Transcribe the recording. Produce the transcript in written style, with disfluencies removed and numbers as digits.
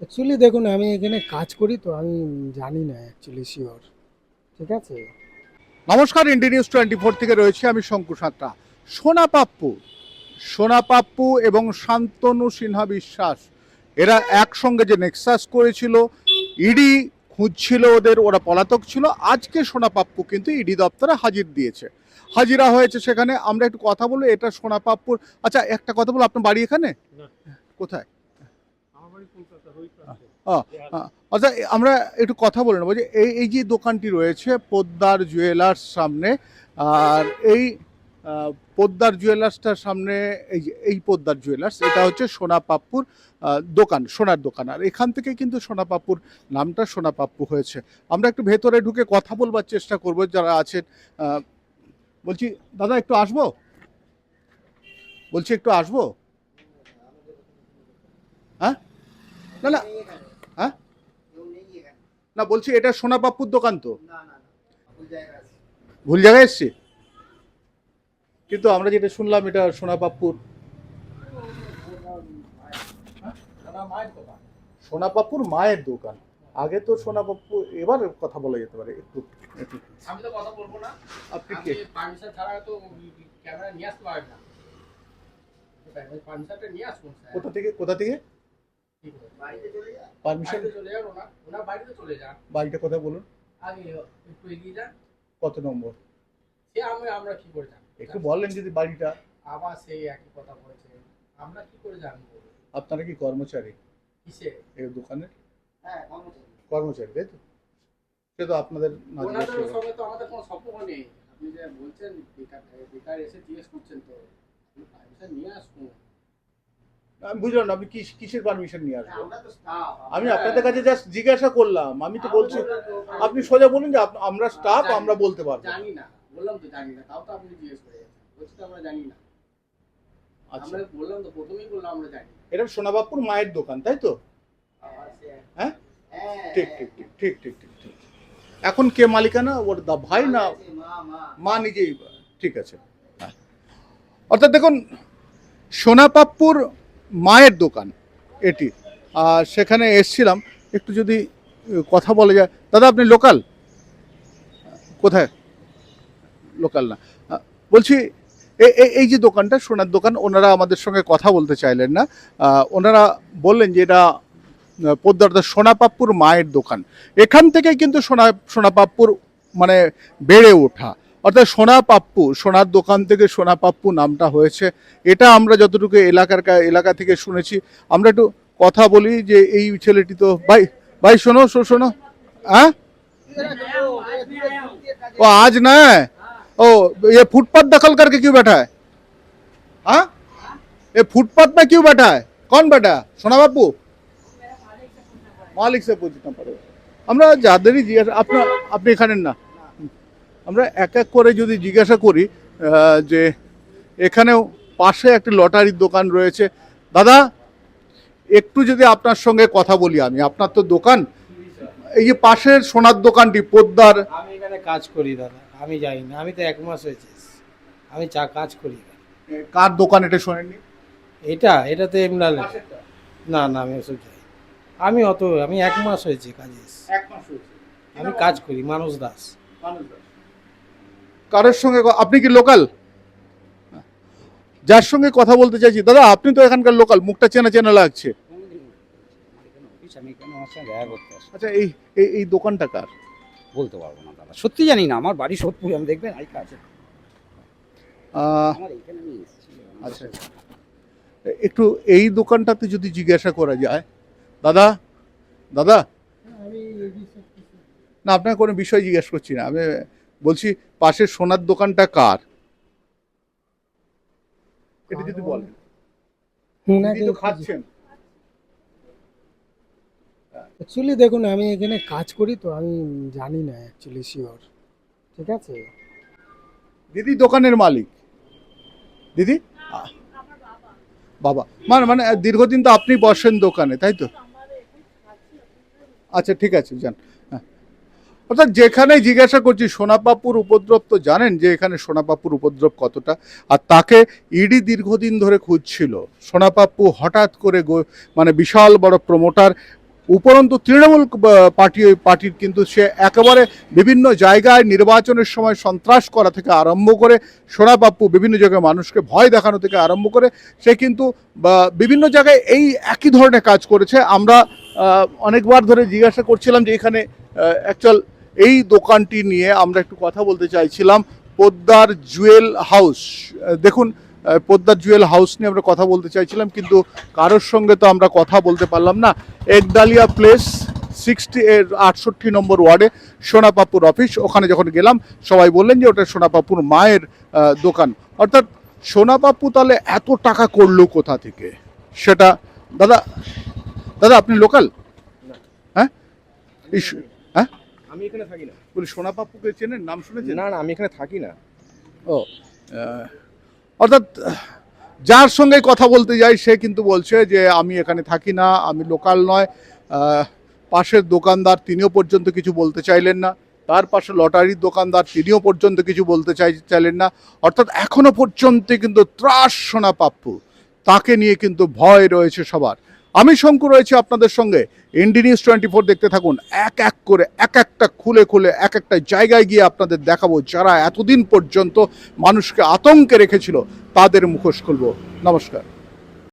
Actually দেখুন, আমি এখানে কাজ করি তো আমি জানি না অ্যাকচুয়ালি শিওর। ঠিক আছে। নমস্কার, ইন্ডিয়া নিউজ 24 থেকে রয়েছে আমি শঙ্কু সাঁতরা। সোনা পাপ্পু সোনা পাপ্পু এবং শান্তনু সিনহা বিশ্বাস এরা একসঙ্গে যে নেক্সাস করেছিল, ইডি খুঁজছিল ওদের, ওরা পলাতক ছিল। আজকে সোনা পাপ্পু কিন্তু ইডি দপ্তরে হাজিরা হয়েছে। সেখানে আমরা একটু কথা বলবো। এটা সোনা পাপ্পুর। আচ্ছা, একটা কথা বলো, আপনার বাড়ি এখানে কোথায়? আহ, আহ, আচ্ছা, আমরা একটু কথা বলে নেবো যে এই এই যে দোকানটি রয়েছে পোদ্দার জুয়েলার্স সামনে। আর এই পোদ্দার জুয়েলার্সটার সামনে এই পোদ্দার জুয়েলার্স, এটা হচ্ছে সোনা পাপ্পুর দোকান, সোনার দোকান। আর এখান থেকে কিন্তু সোনা পাপ্পুর নামটা সোনা পাপ্পু হয়েছে। আমরা একটু ভেতরে ঢুকে কথা বলবার চেষ্টা করব যারা আছেন। বলছি, দাদা একটু আসবো, বলছি একটু আসবো। হ্যাঁ, না না, হ্যাঁ না, বলছি এটা সোনা পাপ্পুর দোকান তো? ভুল জায়গায় এসছি, কিন্তু আমরা যেটা শুনলাম এটা সোনা পাপ্পুর। সোনা পাপ্পুর মায়ের দোকান। আগে তো সোনা পাপ্পু, এবার কথা বলা যেতে পারে একটু একটু। আমি তো কথা বলবো না। আপনি আপনি কে? পারমিশন ছাড়া তো ক্যামেরা নিয়ে আসতে পারবেন না। পারমিশনটা নিয়ে আসুন স্যার। কোথা থেকে কোথা থেকে ঠিক আছে, বাড়িতে চলে যান। পারমিশন? বাড়িতে চলে যান, ওনার বাড়িতে চলে যান। বাড়িটা কোথায় বলুন? আগে একটু এগিয়ে যান। কত নম্বর? সে আমরা কি করে জানবো? একটু বলেন যদি বাড়িটা। আবার সেই একই কথা বলছে। আমরা কি করে জানবো? আপনারা কি কর্মচারী কিসে? এই দোকানের? হ্যাঁ, কর্মচারী। কর্মচারী, তাই তো? সে তো আপনাদের না জিজ্ঞেস ওনাদের করলাম। সঙ্গে তো আমাদের কোনো সম্পর্ক নেই। আপনি যে বলছেন বেকার বেকার এসে জিজ্ঞেস করছেন, তো আপনি পারমিশন নিয়ে আসুন। আমি বুঝলাম না, আপনি কিসের পারমিশন নিয়ে আসবেন? আমরা তো স্টাফ। আমি আপনাদের কাছে জাস্ট জিজ্ঞাসা করলাম। আমি তো বলছি, আপনি সোজা বলুন যে আমরা স্টাফ, আমরা বলতে পারবো। জানি না, বললাম তো জানি না, তাও তো আপনি জিজ্ঞেস করে যাচ্ছেন। বলছি তো আমরা জানি না। আচ্ছা, আমরা বললাম তো, প্রথমেই বললাম আমরা জানি না। এটা সোনা পাপ্পুর মায়ের দোকান, তাই তো? হ্যাঁ, হ্যাঁ, ঠিক ঠিক ঠিক ঠিক ঠিক ঠিক ঠিক। এখন কে মালিকানা, ওর দা ভাই না মা নিজেই? ঠিক আছে, হ্যাঁ। অর্থাৎ দেখুন, সোনা পাপ্পুর মায়ের দোকান এটি। আর সেখানে এসছিলাম, একটু যদি কথা বলা যায়। দাদা আপনি লোকাল? কোথায়? লোকাল না। বলছি, এই যে দোকানটা সোনার দোকান, ওনারা আমাদের সঙ্গে কথা বলতে চাইলেন না। ওনারা বললেন যে এটা পোদ্দারদা সোনা পাপ্পুর মায়ের দোকান। এখান থেকে কিন্তু সোনা পাপ্পুর মানে বেড়ে ওঠা। অর্থাৎ সোনা পাপ্পু, সোনার দোকান থেকে সোনা পাপ্পু নামটা হয়েছে। এটা আমরা যতটুকু এলাকা থেকে শুনেছি। আমরা একটু কথা বলি যে এই ছেলেটি তো ভাই, ভাই শোনো শোনো। হ্যাঁ, वो आज ना है। ओ, ये फुटपाथ दखल करके क्यों बैठा है? हाँ, ये फुटपाथ में क्यों बैठा है? कौन बैठा है? सोना बापू? মালিক সে पूछना पड़ेगा। আমরা যাদেরই জিজ্ঞাসা, আপনি এখানের না, আমরা এক এক করে যদি জিজ্ঞাসা করি যে এখানেও পাশে একটা লটারির দোকান রয়েছে। দাদা একটু যদি আপনার সঙ্গে কথা বলি, আমি আপনার তো দোকান, এই যে পাশের সোনার দোকানটি পোদ্দার। আমি এখানে কাজ করি দাদা, আমি যাই না, আমি তো 1 মাস হয়েছে, আমি কাজ করি এখানে। কার দোকান এটা শোনেননি? এটা তো এমনাল। না না, আমি ওসব যাই। আমি 1 মাস হয়েছে কাজে এসেছি। এক মাস হয়েছে। আমি কাজ করি, মানুষ দাস। কারোর সঙ্গে আপনি কি লোকাল? যার সঙ্গে কথা বলতে চাইছি, দাদা আপনি তো এখানকার লোকাল, মুখটা চেনা চেনা লাগছে। আচ্ছা, এই এই দোকানটা কার? বলতে পারবো না দাদা, সত্যি জানি না। আমার বাড়ি সোদপুরে, আমি দেখবেন এই কাছে আমার এইখানে আমি এসেছি। আচ্ছা, একটু এই দোকানটাতে যদি জিজ্ঞাসা করা যায়, দাদা দাদা, না আপনার কোনো বিষয় জিজ্ঞেস করছি না, আমি বলছি পাশের সোনার দোকানটা কার, এটা যদি বলেন। দিদি তো খাচ্ছেন। অ্যাকচুয়ালি দেখুন, আমি এখানে কাজ করি তো আমি জানি না অ্যাকচুয়ালি শিওর। ঠিক আছে। দিদি দোকানের মালিক? দিদি বাবা, মানে দীর্ঘদিন তো আপনি বসেন দোকানে, তাই তো? আচ্ছা ঠিক আছে, যান। হ্যাঁ, অর্থাৎ যেখানে জিজ্ঞাসা করছি সোনা পাপ্পুর উপদ্রব, তো জানেন যে এখানে সোনা পাপ্পুর উপদ্রব কতটা। আর তাকে ইডি দীর্ঘদিন ধরে খুঁজছিল। সোনা পাপ্পু হঠাৎ করে মানে বিশাল বড় প্রমোটার, উপরন্তু তৃণমূল পার্টির কিন্তু সে একেবারে বিভিন্ন জায়গায় নির্বাচনের সময় সন্ত্রাস করা থেকে আরম্ভ করে, সোনা পাপ্পু বিভিন্ন জায়গায় মানুষকে ভয় দেখানো থেকে আরম্ভ করে সে কিন্তু বিভিন্ন জায়গায় এই একই ধরনের কাজ করেছে। আমরা অনেকবার ধরে জিজ্ঞাসা করছিলাম যে এখানে অ্যাকচুয়াল এই দোকানটি নিয়ে আমরা একটু কথা বলতে চাইছিলাম। পোদ্দার জুয়েল হাউস, দেখুন পোদ্দার জুয়েল হাউস নিয়ে আমরা কথা বলতে চাইছিলাম, কিন্তু কারোর সঙ্গে তো আমরা কথা বলতে পারলাম না। একডালিয়া প্লেস 68 নম্বর ওয়ার্ডে সোনা পাপ্পুর অফিস, ওখানে যখন গেলাম সবাই বললেন যে ওটা সোনা পাপ্পুর মায়ের দোকান। অর্থাৎ সোনা পাপ্পু তাহলে এত টাকা করলো কোথা থেকে সেটা, দাদা দাদা আপনি লোকাল? হ্যাঁ হ্যাঁ, আমি এখানে থাকি না। বলি সোনা পাপ্পুকে চেনেন, নাম শুনেছেন? না না, আমি এখানে থাকি না। ও অর্থাৎ যার সঙ্গে কথা বলতে যাই সে কিন্তু বলছে যে আমি এখানে থাকি না, আমি লোকাল নয়। পাশের দোকানদার তিনিও পর্যন্ত কিছু বলতে চাইলেন না, তার পাশে লটারির দোকানদার তিনিও পর্যন্ত কিছু বলতে চাইলেন না। অর্থাৎ এখনো পর্যন্ত কিন্তু ত্রাস সোনা পাপ্পু, তাকে নিয়ে কিন্তু ভয় রয়েছে সবার। আমি শঙ্কু রয়েছে আপনাদের সঙ্গে, ইন্ডি নিউজ 24 দেখতে থাকুন। এক এক করে এক একটা খুলে খুলে এক একটা জায়গায় গিয়ে আপনাদের দেখাবো যারা এতদিন পর্যন্ত মানুষকে আতঙ্কে রেখেছিল, তাদের মুখোশ খুলবো। নমস্কার।